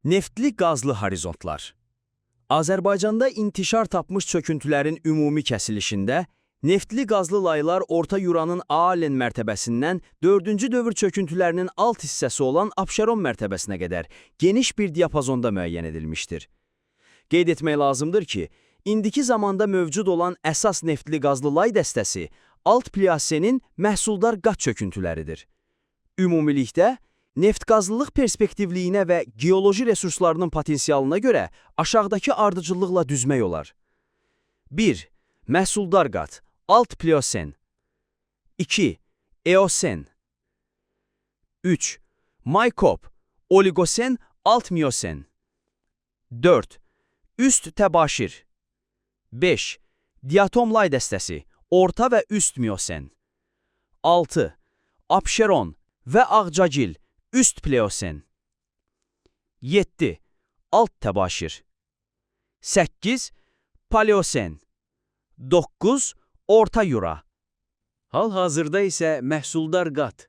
Neftli qazlı horizontlar. Azərbaycanda intişar tapmış çöküntülərin ümumi kəsilişində neftli qazlı laylar Orta Yuranın Aalen mərtəbəsindən 4-cü dövr çöküntülərinin alt hissəsi olan Abşeron mərtəbəsinə qədər geniş bir diapazonda müəyyən edilmişdir. Qeyd etmək lazımdır ki, indiki zamanda mövcud olan əsas neftli qazlı lay dəstəsi alt pliasenin məhsuldar qat çöküntüləridir. Ümumilikdə, neft-qazlılıq perspektivliyinə və geoloji resurslarının potensialına görə aşağıdakı ardıcıllıqla düzmək olar. 1. Məhsuldar qat, alt pliosen. 2. Eosen. 3. Maykop, oligosen, alt miosen. 4. Üst təbaşir. 5. Diatom lay dəstəsi, orta və üst miosen. 6. Abşeron və ağcagil, üst pleosen. 7. Alt təbaşir. 8. Paleosen. 9. Orta Yura. Hal-hazırda isə məhsuldar qat,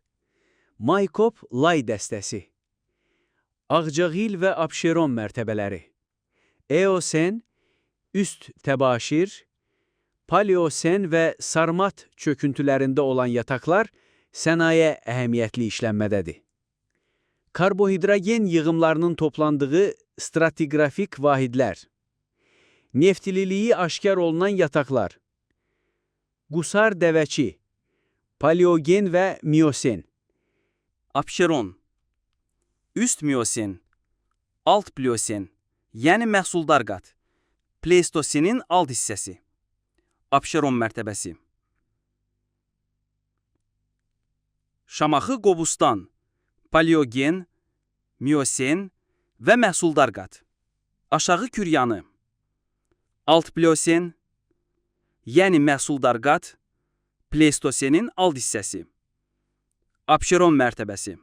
Maykop lay dəstəsi, Ağcagil və Abşeron mərtəbələri, Eosen, üst təbaşir, Paleosen və Sarmat çöküntülərində olan yataqlar sənaye əhəmiyyətli işlənmədədir. Karbohidrogen yığımlarının toplandığı stratigrafik vahidlər, neftliliyi aşkar olunan yataqlar, Qusar dəvəçi, Paleogen və Miosen. Abşeron, üst miosen, alt pliosen, yəni məhsuldar qat, Pleistosenin alt hissəsi, Abşeron mərtəbəsi. Şamaxı Qobustan, Paleogen, Miosen və məhsuldar qat. Aşağı Küryanı, alt pliosen, yəni məhsuldar qat, Pleistosenin alt hissəsi, Abşeron mərtəbəsi.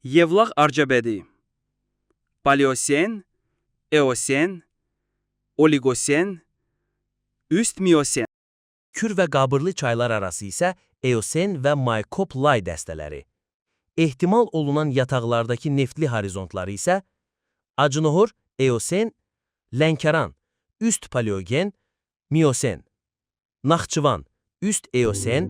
Yevlaq Arcabədi, Paleosen, Eosen, Oligosen, üst miosen. Kür və qabırlı çaylar arası isə Eosen və Maykop lay dəstələri. Ehtimal olunan yataqlardakı neftli horizontları isə Acınohor, Eosen, Lənkəran, üst Paleogen, Miosen, Naxçıvan, üst Eosen,